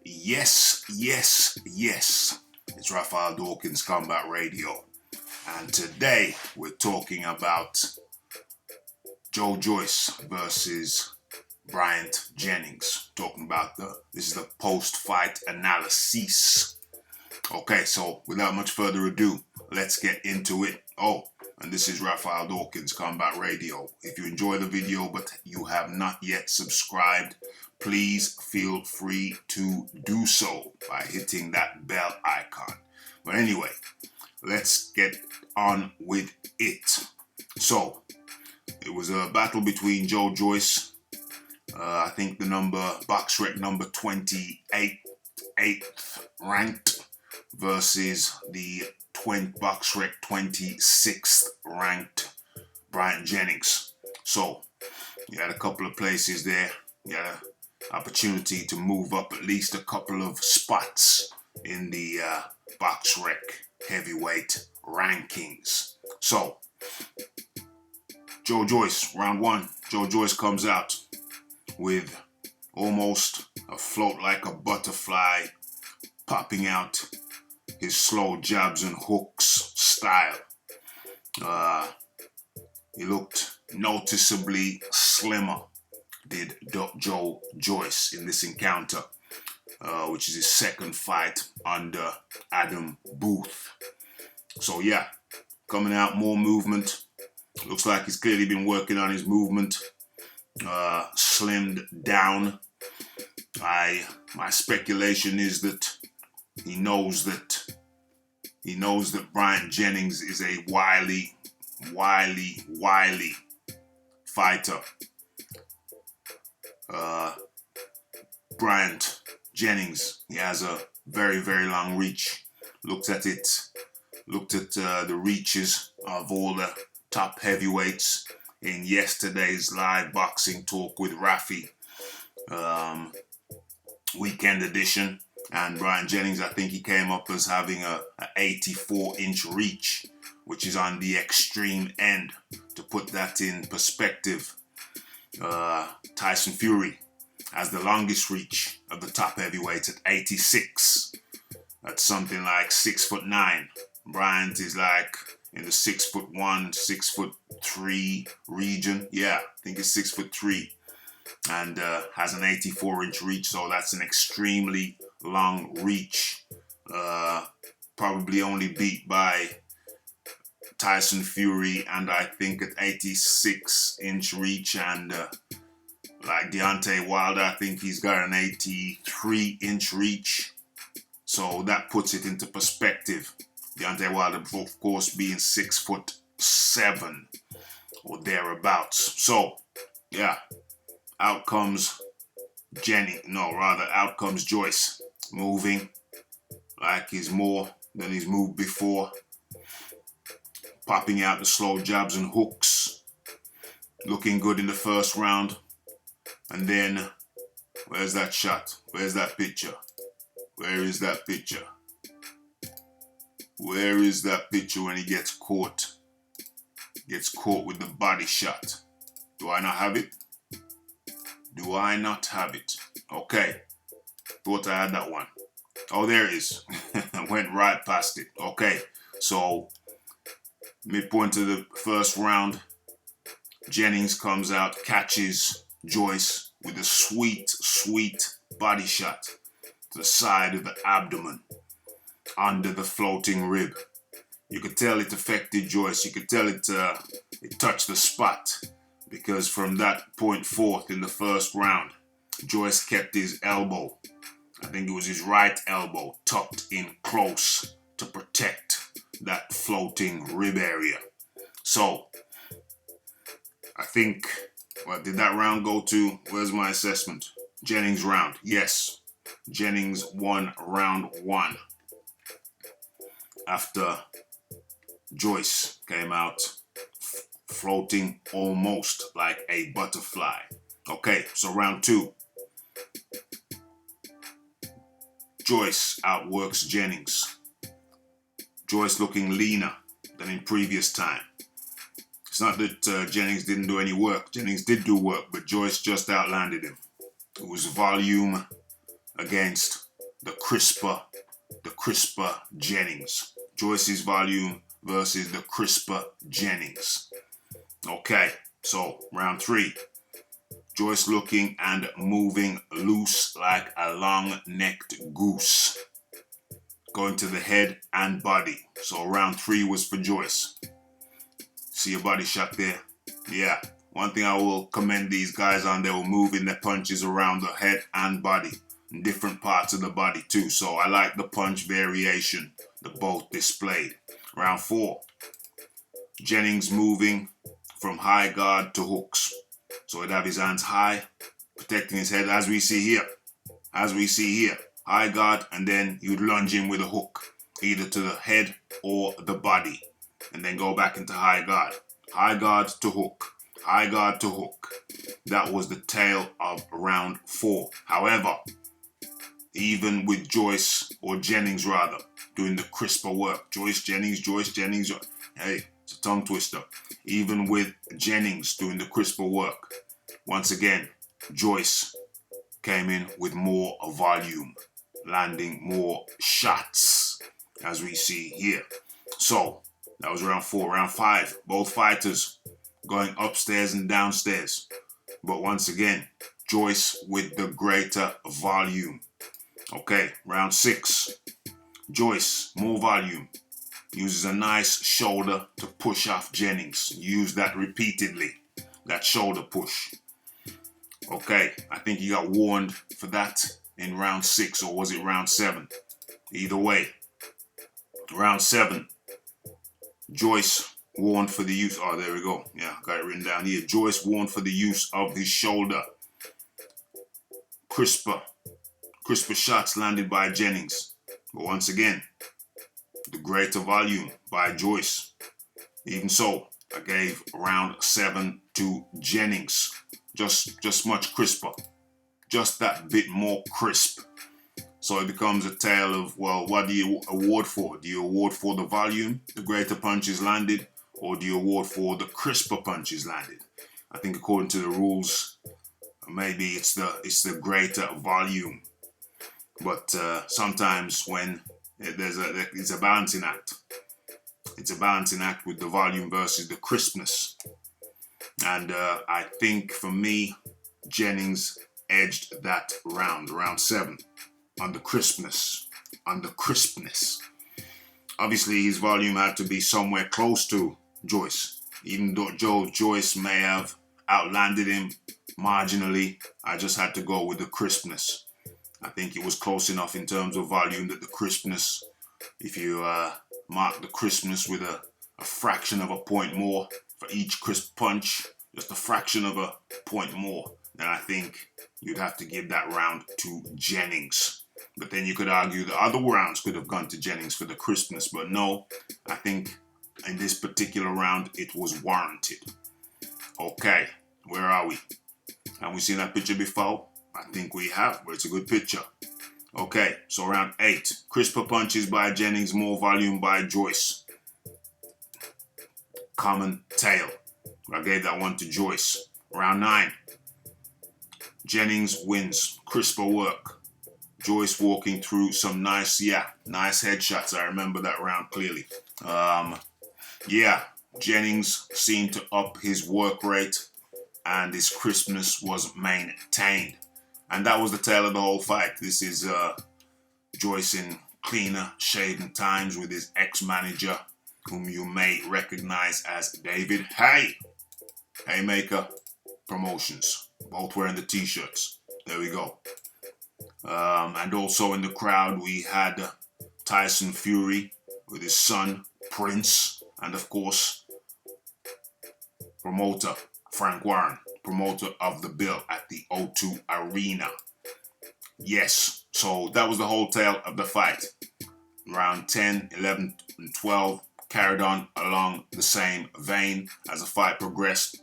Yes, yes, yes. It's Raphael Dawkins Combat Radio. And today we're talking about Joyce versus Bryant Jennings. Talking about this is the post-fight analysis. Okay, so without much further ado, let's get into it. Oh, and this is Raphael Dawkins Combat Radio. If you enjoy the video but you have not yet subscribed, please feel free to do so by hitting that bell icon. But anyway, let's get on with it. So, it was a battle between Joyce, I think the box rec number 28th ranked, versus the box rec 26th ranked Bryant Jennings. So, you had a couple of places there. You had an opportunity to move up at least a couple of spots in the box rec heavyweight rankings. So, Joyce, round one. Joyce comes out with almost a float like a butterfly, popping out his slow jabs and hooks style. He looked noticeably slimmer, did Joyce in this encounter, which is his second fight under Adam Booth. So yeah, coming out, more movement. Looks like he's clearly been working on his movement. Slimmed down. My speculation is that he knows that Bryant Jennings is a wily fighter. Bryant Jennings, he has a very long reach. Looked at the reaches of all the top heavyweights in yesterday's live boxing talk with Rafi weekend edition, and Bryant Jennings, I think he came up as having a 84-inch reach, which is on the extreme end. To put that in perspective, Tyson Fury has the longest reach of the top heavyweights at 86. That's something like 6'9". Bryant is like in the 6'1", 6'3" region. Yeah, I think it's 6'3", and has an 84-inch reach. So that's an extremely long reach. Probably only beat by Tyson Fury, and I think at 86-inch reach, and like Deontay Wilder, I think he's got an 83-inch reach. So that puts it into perspective. Deontay Wilder, of course, being 6'7" or thereabouts. So, yeah, out comes Joyce, moving like he's more than he's moved before, popping out the slow jabs and hooks, looking good in the first round, and then, where's that shot? Where's that picture? Where is that picture? Where is that picture when he gets caught? Gets caught with the body shot. Do I not have it? Do I not have it? Okay. Thought I had that one. Oh, there it is. I went right past it. Okay. So, midpoint of the first round, Jennings comes out, catches Joyce with a sweet body shot to the side of the abdomen, under the floating rib. You could tell it affected Joyce. You could tell it touched the spot, because from that point forth in the first round, Joyce kept his elbow, I think it was his right elbow, tucked in close to protect that floating rib area. So, I think, what did that round go to? Where's my assessment? Jennings round. Yes, Jennings won round one, after Joyce came out floating almost like a butterfly. Okay, so round two. Joyce outworks Jennings. Joyce looking leaner than in previous time. It's not that Jennings didn't do any work. Jennings did do work, but Joyce just outlanded him. It was volume against the crisper Jennings. Joyce's volume versus the crisper Jennings. Okay, so round 3. Joyce looking and moving loose like a long-necked goose. Going to the head and body. So round 3 was for Joyce. See a body shot there? Yeah. One thing I will commend these guys on, they were moving their punches around the head and body. In different parts of the body too. So I like the punch variation that both displayed. Round 4. Jennings moving from high guard to hooks. So he'd have his hands high, protecting his head as we see here. As we see here. High guard, and then you'd lunge in with a hook, either to the head or the body, and then go back into high guard. High guard to hook. High guard to hook. That was the tail of round 4. However, even with Joyce, or Jennings rather, doing the crisper work. Joyce, Jennings. Hey, it's a tongue twister. Even with Jennings doing the crisper work, once again, Joyce came in with more volume, landing more shots, as we see here. So, that was round 4. Round 5, both fighters going upstairs and downstairs. But once again, Joyce with the greater volume. Okay, round 6. Joyce, more volume. Uses a nice shoulder to push off Jennings. Use that repeatedly. That shoulder push. Okay, I think he got warned for that in round 6, or was it round 7? Either way. Round 7. Joyce warned for the use. Oh, there we go. Yeah, got it written down here. Joyce warned for the use of his shoulder. Crisper shots landed by Jennings. But once again, the greater volume by Joyce. Even so, I gave round 7 to Jennings. Just much crisper. Just that bit more crisp. So it becomes a tale of, well, what do you award for? Do you award for the volume, the greater punches landed, or do you award for the crisper punches landed? I think according to the rules, maybe it's the greater volume. But sometimes when it's a balancing act. It's a balancing act with the volume versus the crispness. And I think for me, Jennings edged that round 7, on the crispness. Obviously, his volume had to be somewhere close to Joyce. Even though Joyce may have outlanded him marginally, I just had to go with the crispness. I think it was close enough in terms of volume that the crispness, if you mark the crispness with a fraction of a point more for each crisp punch, just a fraction of a point more, then I think you'd have to give that round to Jennings. But then you could argue the other rounds could have gone to Jennings for the crispness, but no, I think in this particular round it was warranted. Okay, where are we? Have we seen that picture before? I think we have, but it's a good picture. Okay, so round 8. Crisper punches by Jennings, more volume by Joyce. Common tail. I gave that one to Joyce. Round 9. Jennings wins. Crisper work. Joyce walking through some nice headshots. I remember that round clearly. Jennings seemed to up his work rate and his crispness was maintained. And that was the tale of the whole fight. This is Joyce in cleaner shaven times with his ex-manager, whom you may recognize as David Haymaker Promotions. Both wearing the t-shirts. There we go. And also in the crowd we had Tyson Fury with his son Prince, and of course promoter Frank Warren, promoter of the bill at the O2 Arena. Yes, so that was the whole tale of the fight. Round 10, 11, and 12 carried on along the same vein as the fight progressed.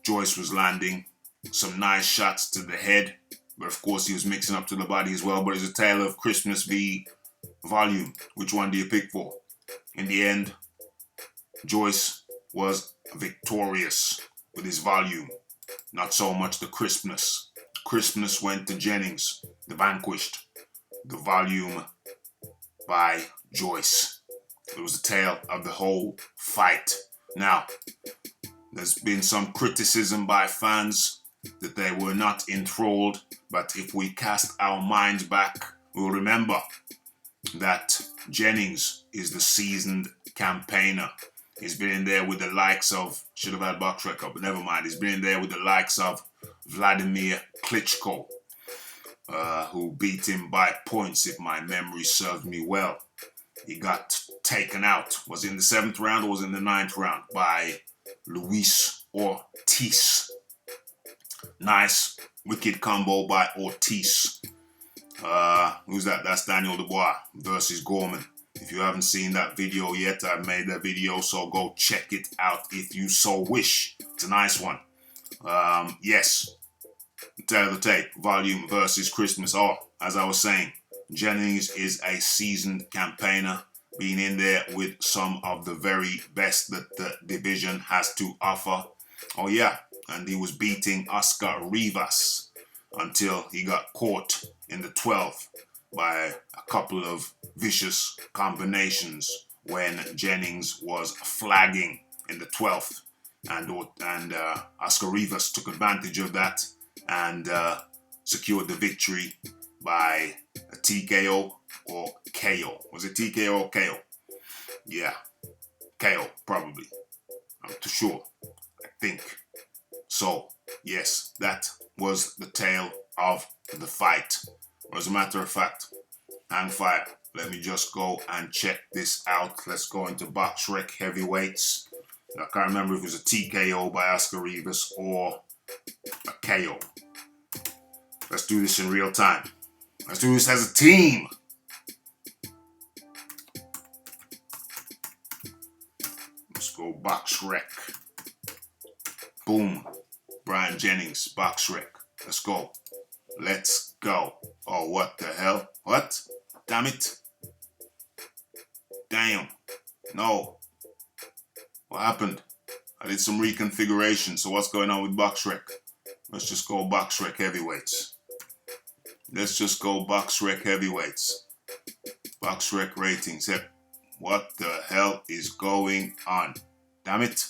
Joyce was landing some nice shots to the head, but of course he was mixing up to the body as well. But it's a tale of crispness v volume. Which one do you pick for? In the end, Joyce was victorious with his volume, not so much the crispness. Crispness went to Jennings, the vanquished. the volume by Joyce. It was the tale of the whole fight. Now, there's been some criticism by fans that they were not enthralled, but if we cast our minds back, we'll remember that Jennings is the seasoned campaigner. He's been in there with the likes of, should have had box record, but never mind. He's been in there with the likes of Vladimir Klitschko, who beat him by points, if my memory serves me well. He got taken out. Was it in the 7th round or was it in the 9th round by Luis Ortiz. Nice, wicked combo by Ortiz. Who's that? That's Daniel Dubois versus Gorman. If you haven't seen that video yet, I made that video, so go check it out if you so wish. It's a nice one. Yes, Tale of the Tape, volume versus Christmas. Oh, as I was saying, Jennings is a seasoned campaigner, being in there with some of the very best that the division has to offer. Oh yeah, and he was beating Oscar Rivas until he got caught in the 12th by a couple of vicious combinations when Jennings was flagging in the 12th, and Oscar Rivas took advantage of that and secured the victory by a TKO or KO. Was it TKO or KO? Yeah, KO probably. I'm not too sure. I think. So, yes, that was the tale of the fight. As a matter of fact, hang fire. Let me just go and check this out. Let's go into Box Rec Heavyweights. I can't remember if it was a TKO by Oscar Rivas or a KO. Let's do this in real time. Let's do this as a team. Let's go Box Rec. Boom. Bryant Jennings, Box Rec. Let's go. Let's go. Oh, what the hell? What? Damn it. Damn. No. What happened? I did some reconfiguration, so what's going on with Box Rec? Let's just go Box Rec Heavyweights. Let's just go Box Rec Heavyweights. Box Rec ratings. What the hell is going on? Damn it.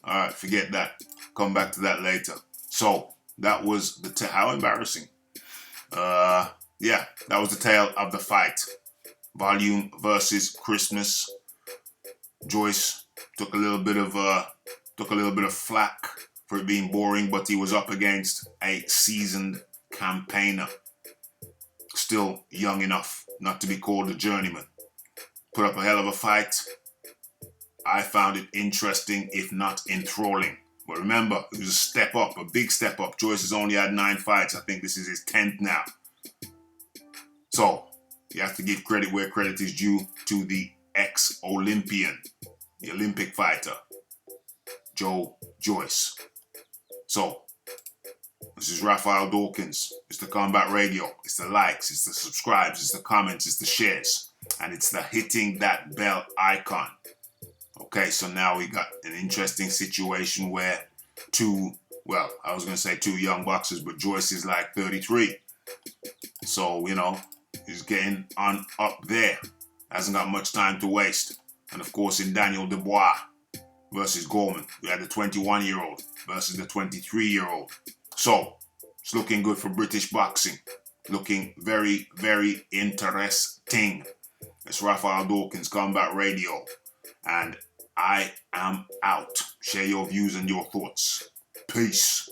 Alright, forget that. Come back to that later. So, that was the how embarrassing. Yeah, that was the tale of the fight. Volume versus Christmas. Joyce took a little bit of flack for it being boring, but he was up against a seasoned campaigner. Still young enough not to be called a journeyman. Put up a hell of a fight. I found it interesting, if not enthralling. But remember, it was a step up, a big step up. Joyce has only had 9 fights. I think this is his 10th now. So, you have to give credit where credit is due to the ex-Olympian, the Olympic fighter, Joyce. So, this is Raphael Dawkins. It's the Combat Radio. It's the likes, it's the subscribes, it's the comments, it's the shares. And it's the hitting that bell icon. Okay, so now we got an interesting situation where two young boxers, but Joyce is like 33. So, he's getting on up there. Hasn't got much time to waste. And of course, in Daniel Dubois versus Gorman, we had the 21-year-old versus the 23-year-old. So, it's looking good for British boxing. Looking very, very interesting. It's Raphael Dawkins, Combat Radio. And I am out. Share your views and your thoughts. Peace.